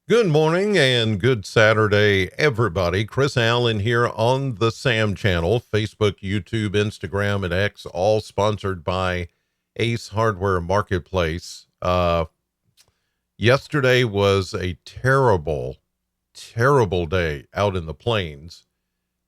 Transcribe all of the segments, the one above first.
Good morning and good Saturday, everybody. Chris Allen here on the Sam channel, Facebook, YouTube, Instagram, and X, all sponsored by Ace Hardware Marketplace. Yesterday was a terrible, terrible day out in the plains.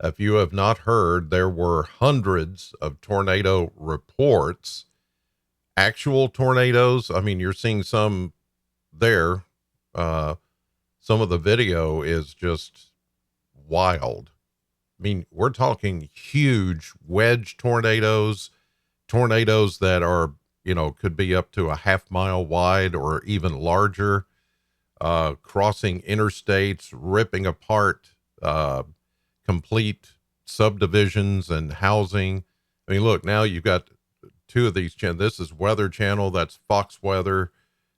If you have not heard, there were hundreds of tornado reports, actual tornadoes. I mean, you're seeing some there. Some of the video is just wild. I mean, we're talking huge wedge tornadoes, tornadoes that are, could be up to a half mile wide or even larger, crossing interstates, ripping apart complete subdivisions and housing. I mean, look, now you've got two of these. This is Weather Channel. That's Fox Weather.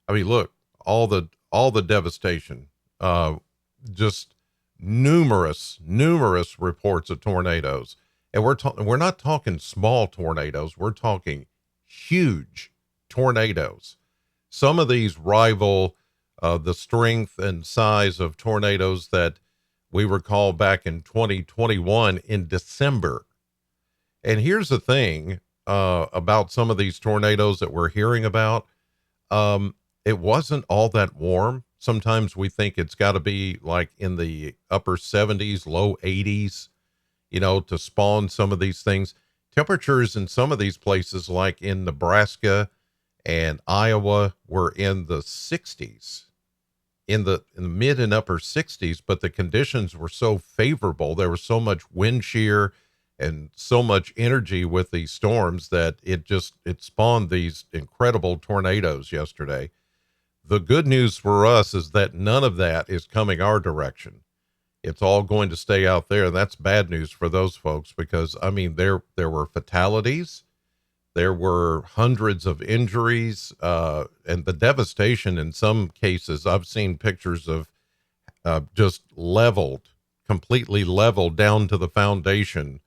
I mean, look, all the devastation. Just numerous reports of tornadoes, and we're not talking small tornadoes. We're talking huge tornadoes. Some of these rival the strength and size of tornadoes that we recall back in 2021 in December. And here's the thing about some of these tornadoes that we're hearing about. It wasn't all that warm. Sometimes we think it's got to be like in the upper 70s, low 80s, to spawn some of these things. Temperatures in some of these places, like in Nebraska and Iowa, were in the 60s, in the mid and upper 60s, but the conditions were so favorable. There was so much wind shear and so much energy with these storms that it spawned these incredible tornadoes yesterday. The good news for us is that none of that is coming our direction. It's all going to stay out there. That's bad news for those folks because, I mean, there were fatalities. There were hundreds of injuries, and the devastation in some cases. I've seen pictures of just completely leveled down to the foundation,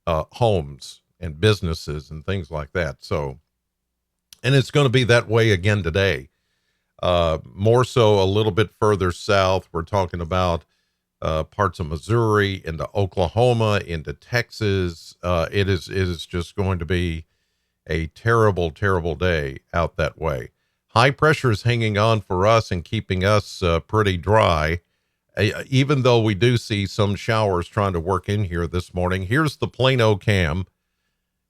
homes and businesses and things like that. So, and it's going to be that way again today. More so a little bit further south. We're talking about parts of Missouri into Oklahoma, into Texas. It is just going to be a terrible, terrible day out that way. High pressure is hanging on for us and keeping us pretty dry, even though we do see some showers trying to work in here this morning. Here's the Plano cam.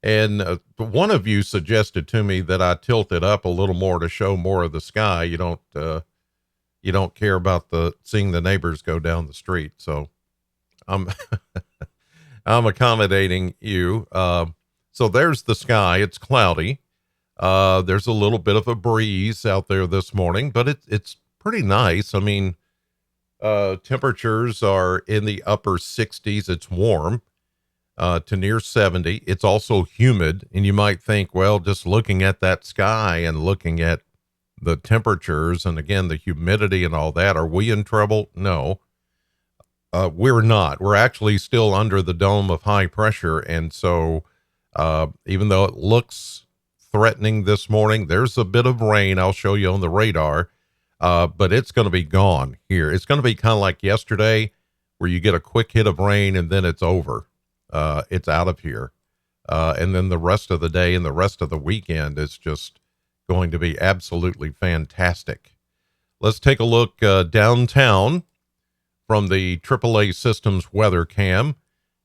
And one of you suggested to me that I tilt it up a little more to show more of the sky. You don't care about seeing the neighbors go down the street. So I'm, I'm accommodating you. So there's the sky. It's cloudy. There's a little bit of a breeze out there this morning, but it's pretty nice. I mean, temperatures are in the upper 60s. It's warm. To near 70. It's also humid. And you might think, well, just looking at that sky and looking at the temperatures and again, the humidity and all that, are we in trouble? No, we're not. We're actually still under the dome of high pressure. And so, even though it looks threatening this morning, there's a bit of rain. I'll show you on the radar. But it's going to be gone here. It's going to be kind of like yesterday where you get a quick hit of rain and then it's over. It's out of here. And then the rest of the day and the rest of the weekend is just going to be absolutely fantastic. Let's take a look downtown from the AAA Systems weather cam.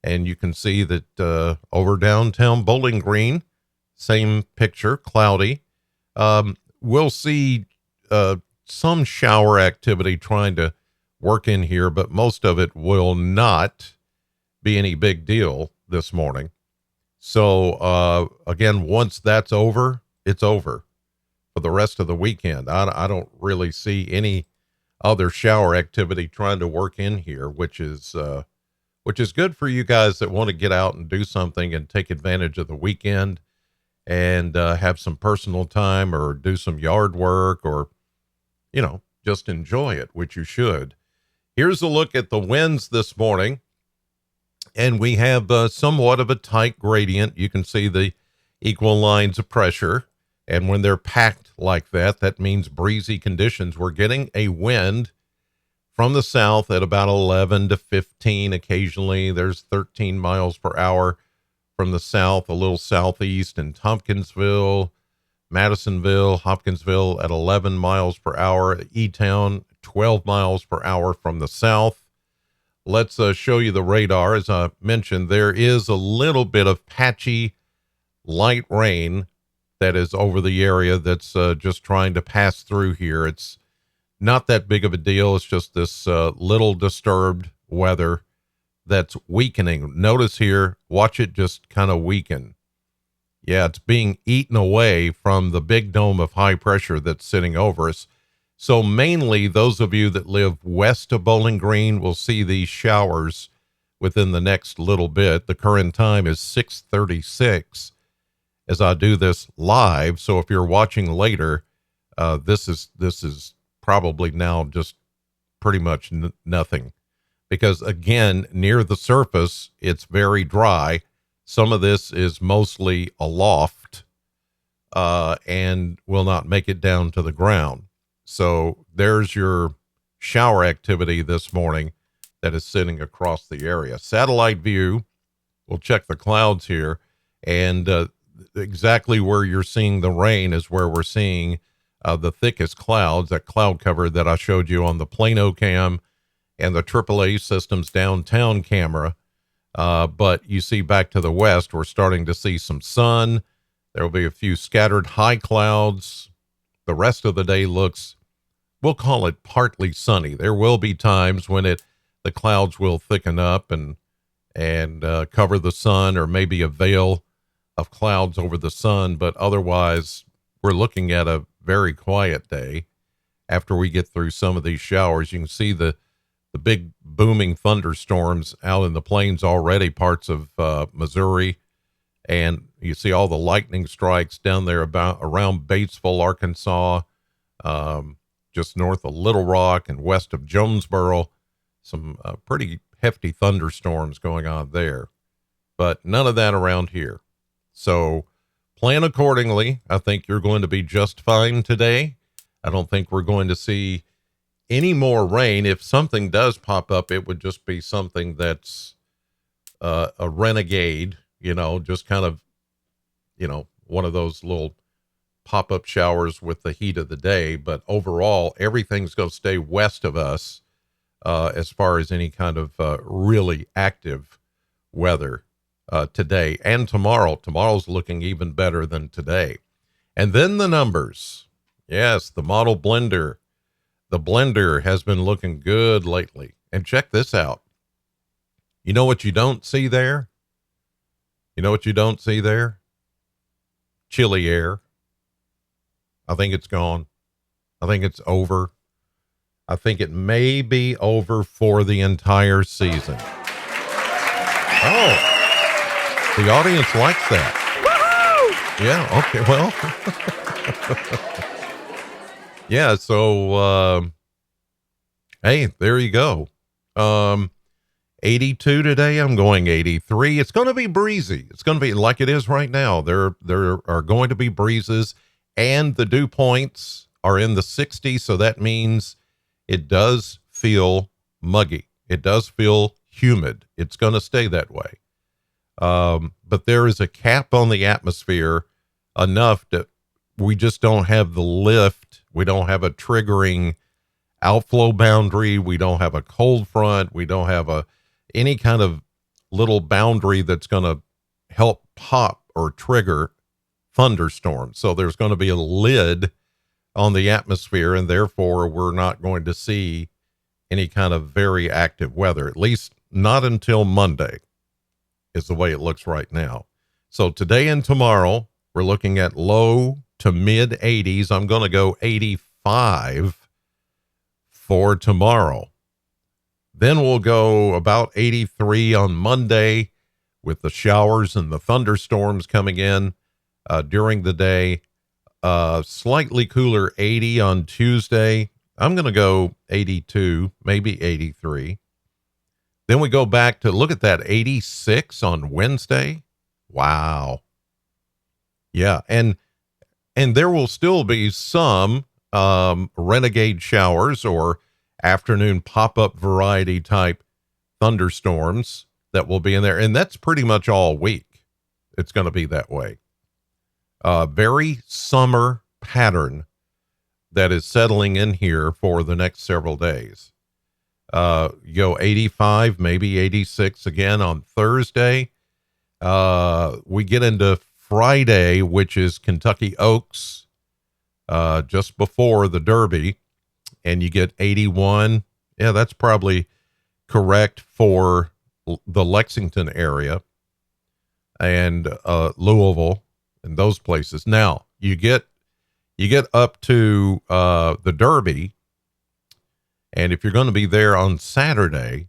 And you can see that over downtown Bowling Green, same picture, cloudy. We'll see some shower activity trying to work in here, but most of it will not be any big deal this morning. So again, once that's over, it's over for the rest of the weekend. I don't really see any other shower activity trying to work in here, which is good for you guys that want to get out and do something and take advantage of the weekend and have some personal time or do some yard work or, just enjoy it, which you should. Here's a look at the winds this morning. And we have somewhat of a tight gradient. You can see the equal lines of pressure. And when they're packed like that, that means breezy conditions. We're getting a wind From the south at about 11 to 15 occasionally. There's 13 miles per hour from the south, a little southeast in Tompkinsville, Madisonville, Hopkinsville at 11 miles per hour. E-Town, 12 miles per hour from the south. Let's show you the radar. As I mentioned, there is a little bit of patchy light rain that is over the area that's just trying to pass through here. It's not that big of a deal. It's just this little disturbed weather that's weakening. Notice here, watch it just kind of weaken. Yeah, it's being eaten away from the big dome of high pressure that's sitting over us. So mainly those of you that live west of Bowling Green will see these showers within the next little bit. The current time is 6:36 as I do this live. So if you're watching later, this is probably now just pretty much nothing, because again, near the surface, it's very dry. Some of this is mostly aloft, and will not make it down to the ground. So there's your shower activity this morning that is sitting across the area. Satellite view, we'll check the clouds here, and exactly where you're seeing the rain is where we're seeing the thickest clouds, that cloud cover that I showed you on the Plano cam and the AAA system's downtown camera. But you see back to the west, we're starting to see some sun. There will be a few scattered high clouds. The rest of the day looks, we'll call it partly sunny. There will be times when the clouds will thicken up and cover the sun, or maybe a veil of clouds over the sun. But otherwise, we're looking at a very quiet day. After we get through some of these showers, you can see the big booming thunderstorms out in the plains already, parts of Missouri, and you see all the lightning strikes down there around Batesville, Arkansas, just north of Little Rock and west of Jonesboro. Some pretty hefty thunderstorms going on there, but none of that around here. So plan accordingly. I think you're going to be just fine today. I don't think we're going to see any more rain. If something does pop up, it would just be something that's a renegade, just kind of, one of those little pop-up showers with the heat of the day. But overall, everything's going to stay west of us as far as any kind of really active weather today and tomorrow. Tomorrow's looking even better than today. And then the numbers. Yes, the model blender. The blender has been looking good lately. And check this out. You know what you don't see there? You know what you don't see there? Chilly air. I think it's gone. I think it's over. I think it may be over for the entire season. Oh, the audience likes that. Woohoo! Yeah, okay, well. Yeah, so, hey, there you go. 82 today. I'm going 83. It's going to be breezy. It's going to be like it is right now. There are going to be breezes, and the dew points are in the 60s. So that means it does feel muggy. It does feel humid. It's going to stay that way. But there is a cap on the atmosphere enough that we just don't have the lift. We don't have a triggering outflow boundary. We don't have a cold front. We don't have any kind of little boundary that's going to help pop or trigger thunderstorms. So there's going to be a lid on the atmosphere, and therefore we're not going to see any kind of very active weather, at least not until Monday is the way it looks right now. So today and tomorrow, we're looking at low to mid 80s. I'm going to go 85 for tomorrow. Then we'll go about 83 on Monday with the showers and the thunderstorms coming in during the day. Slightly cooler 80 on Tuesday. I'm going to go 82, maybe 83. Then we go back to look at that 86 on Wednesday. Wow. Yeah. And there will still be some renegade showers or afternoon pop-up variety type thunderstorms that will be in there. And that's pretty much all week. It's going to be that way. Very summer pattern that is settling in here for the next several days. You go 85, maybe 86 again on Thursday. We get into Friday, which is Kentucky Oaks, just before the Derby, and you get 81. Yeah, that's probably correct for the Lexington area and Louisville and those places. Now you get up to the Derby, and if you're going to be there on Saturday,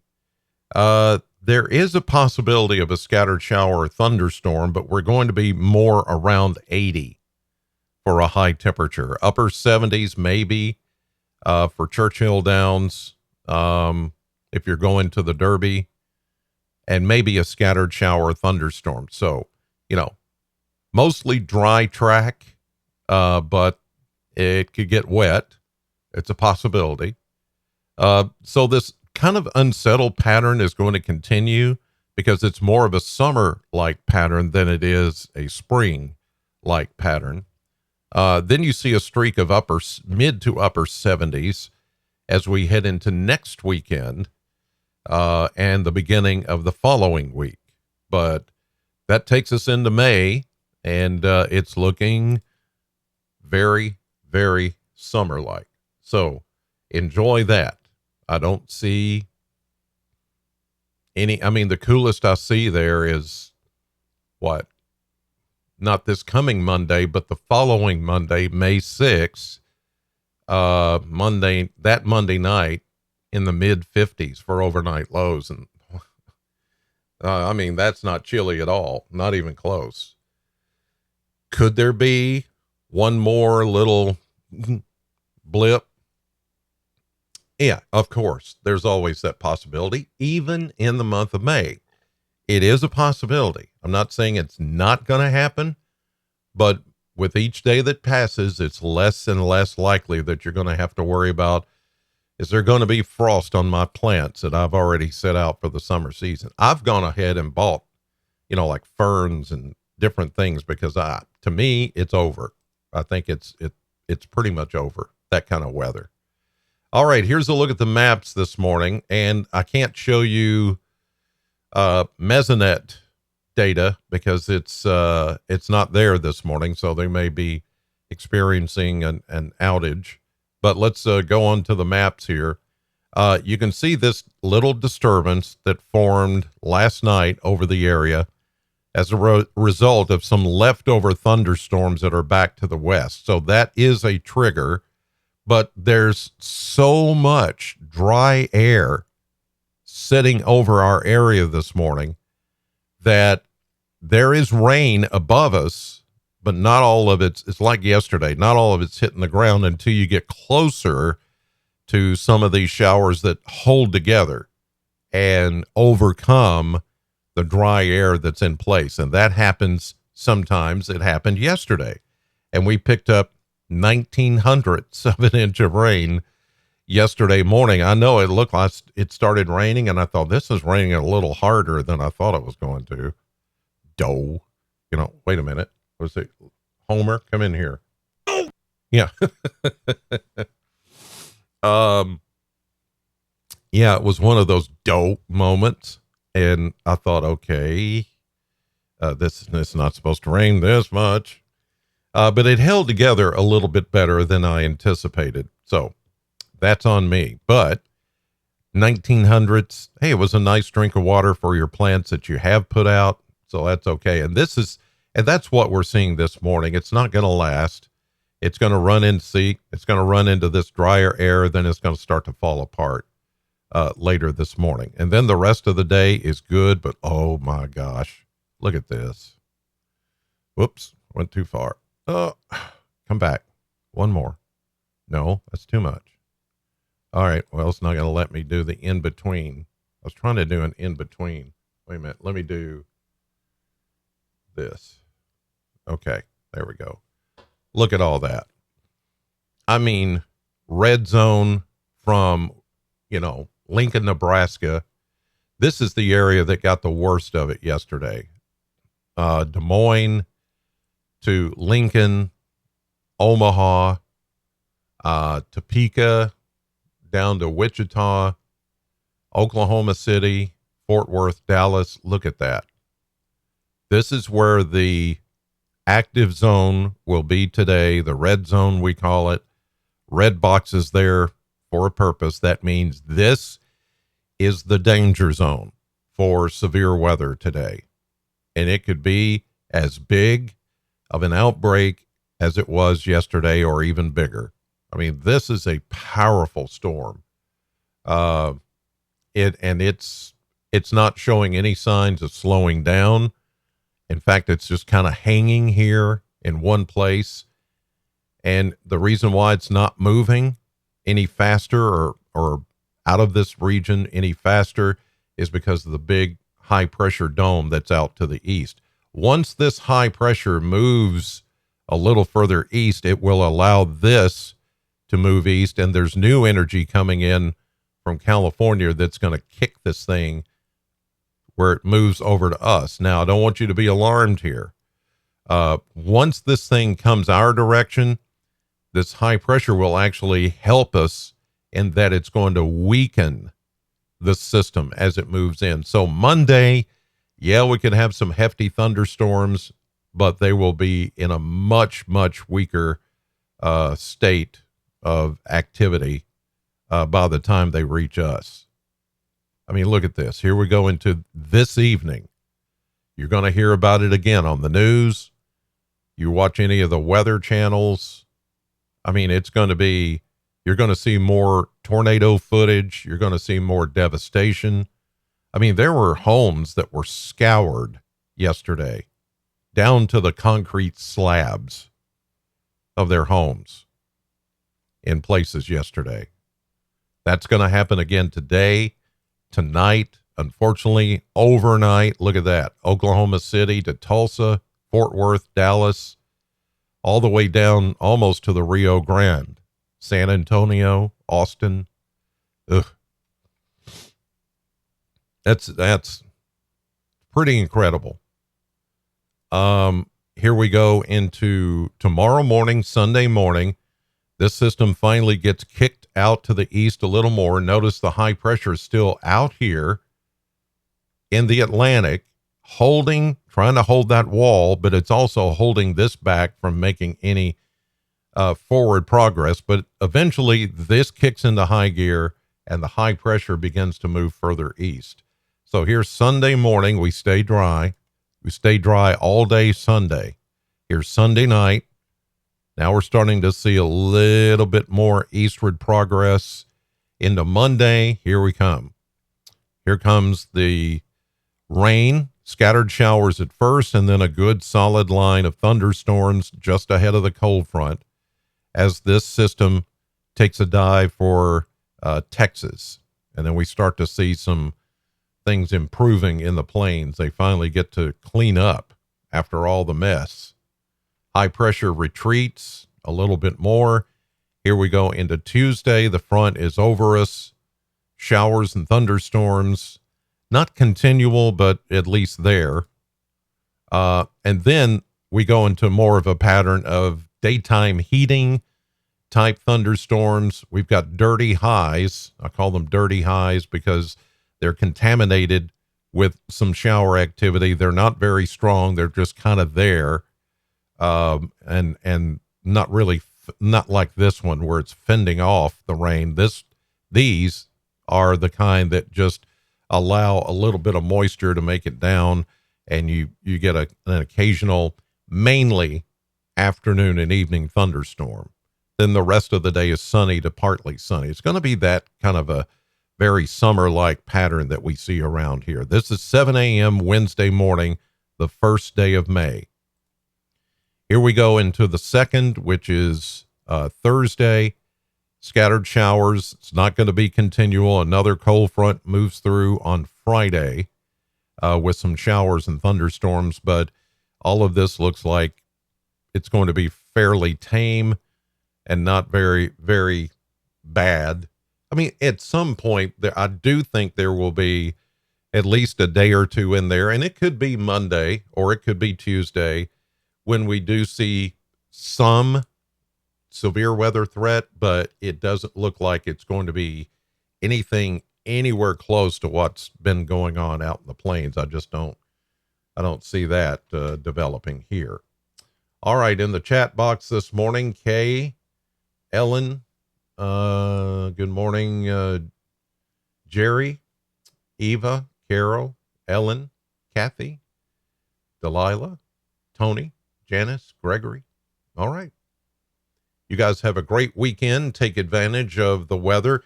there is a possibility of a scattered shower or thunderstorm, but we're going to be more around 80 for a high temperature. Upper 70s maybe for Churchill Downs if you're going to the Derby, and maybe a scattered shower or thunderstorm. So, mostly dry track, but it could get wet. It's a possibility. So this kind of unsettled pattern is going to continue because it's more of a summer-like pattern than it is a spring-like pattern. Then you see a streak of mid to upper 70s as we head into next weekend and the beginning of the following week. But that takes us into May, and it's looking very, very summer-like. So enjoy that. I don't see the coolest I see there is what? Not this coming Monday, but the following Monday, May 6th, that Monday night in the mid 50s for overnight lows. And that's not chilly at all. Not even close. Could there be one more little blip? Yeah, of course. There's always that possibility, even in the month of May. It is a possibility. I'm not saying it's not going to happen, but with each day that passes, it's less and less likely that you're going to have to worry about, is there going to be frost on my plants that I've already set out for the summer season? I've gone ahead and bought, like ferns and different things because to me, it's over. I think it's pretty much over, that kind of weather. All right, here's a look at the maps this morning, and I can't show you Mesonet data because it's not there this morning, so they may be experiencing an outage. But let's go on to the maps here. You can see this little disturbance that formed last night over the area as a result of some leftover thunderstorms that are back to the west. So that is a trigger. But there's so much dry air sitting over our area this morning that there is rain above us, but not all of it's like yesterday. Not all of it's hitting the ground until you get closer to some of these showers that hold together and overcome the dry air that's in place. And that happens sometimes. It happened yesterday. And we picked up 0.19 of an inch of rain yesterday morning. I know it looked like it started raining, and I thought this is raining a little harder than I thought it was going to. Wait a minute. Was it Homer? Come in here. Yeah. Yeah, it was one of those dope moments, and I thought, okay, this is not supposed to rain this much. But it held together a little bit better than I anticipated. So that's on me. But 1900s, hey, it was a nice drink of water for your plants that you have put out. So that's okay. And that's what we're seeing this morning. It's not going to last. It's going to run into this drier air. Then it's going to start to fall apart later this morning. And then the rest of the day is good. But oh my gosh, look at this. Whoops, went too far. Come back. One more. No, that's too much. All right. Well, it's not going to let me do the in-between. I was trying to do an in-between. Wait a minute. Let me do this. Okay. There we go. Look at all that. Red zone from Lincoln, Nebraska. This is the area that got the worst of it yesterday. Des Moines to Lincoln, Omaha, Topeka, down to Wichita, Oklahoma City, Fort Worth, Dallas. Look at that. This is where the active zone will be today, the red zone, we call it. Red boxes there for a purpose. That means this is the danger zone for severe weather today. And it could be as big of an outbreak as it was yesterday, or even bigger. I mean, this is a powerful storm. It's not showing any signs of slowing down. In fact, it's just kind of hanging here in one place. And the reason why it's not moving any faster or out of this region any faster is because of the big high pressure dome that's out to the east. Once this high pressure moves a little further east, it will allow this to move east. And there's new energy coming in from California that's going to kick this thing where it moves over to us. Now, I don't want you to be alarmed here. Once this thing comes our direction, this high pressure will actually help us in that it's going to weaken the system as it moves in. So Monday, yeah, we could have some hefty thunderstorms, but they will be in a much, much weaker state of activity by the time they reach us. I mean, look at this. Here we go into this evening. You're going to hear about it again on the news. You watch any of the weather channels. I mean, it's going to be, you're going to see more tornado footage. You're going to see more devastation. I mean, there were homes that were scoured yesterday down to the concrete slabs of their homes in places yesterday. That's going to happen again today, tonight, unfortunately, overnight. Look at that. Oklahoma City to Tulsa, Fort Worth, Dallas, all the way down almost to the Rio Grande, San Antonio, Austin. Ugh. That's pretty incredible. Here we go into tomorrow morning, Sunday morning. This system finally gets kicked out to the east a little more. Notice the high pressure is still out here in the Atlantic, trying to hold that wall, but it's also holding this back from making any forward progress. But eventually this kicks into high gear and the high pressure begins to move further east. So here's Sunday morning. We stay dry. We stay dry all day Sunday. Here's Sunday night. Now we're starting to see a little bit more eastward progress into Monday. Here we come. Here comes the rain, scattered showers at first, and then a good solid line of thunderstorms just ahead of the cold front as this system takes a dive for Texas. And then we start to see some things improving in the plains. They finally get to clean up after all the mess. High pressure retreats a little bit more. Here we go into Tuesday. The front is over us. Showers and thunderstorms, not continual, but at least there. And then we go into more of a pattern of daytime heating type thunderstorms. We've got dirty highs. I call them dirty highs because they're contaminated with some shower activity. They're not very strong. They're just kind of there. And not really, not like this one where it's fending off the rain. These are the kind that just allow a little bit of moisture to make it down, and you get an occasional, mainly afternoon and evening thunderstorm. Then the rest of the day is sunny to partly sunny. It's going to be that kind of a very summer-like pattern that we see around here. This is 7 a.m. Wednesday morning, the first day of May. Here we go into the second, which is Thursday. Scattered showers. It's not going to be continual. Another cold front moves through on Friday with some showers and thunderstorms, but all of this looks like it's going to be fairly tame and not very, very bad. I mean, at some point, I do think there will be at least a day or two in there, and it could be Monday or it could be Tuesday when we do see some severe weather threat, but it doesn't look like it's going to be anything anywhere close to what's been going on out in the plains. I don't see that developing here. All right, in the chat box this morning, Kay, Ellen, good morning, Jerry, Eva, Carol, Ellen, Kathy, Delilah, Tony, Janice, Gregory. All right. You guys have a great weekend. Take advantage of the weather.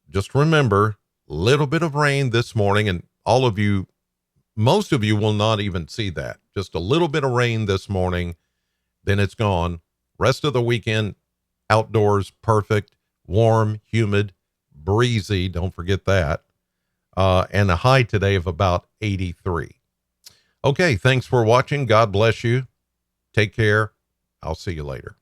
Just remember, little bit of rain this morning, and all of you, most of you will not even see that. Just a little bit of rain this morning, then it's gone. Rest of the weekend, outdoors, perfect, warm, humid, breezy. Don't forget that. And a high today of about 83. Okay, thanks for watching. God bless you. Take care. I'll see you later.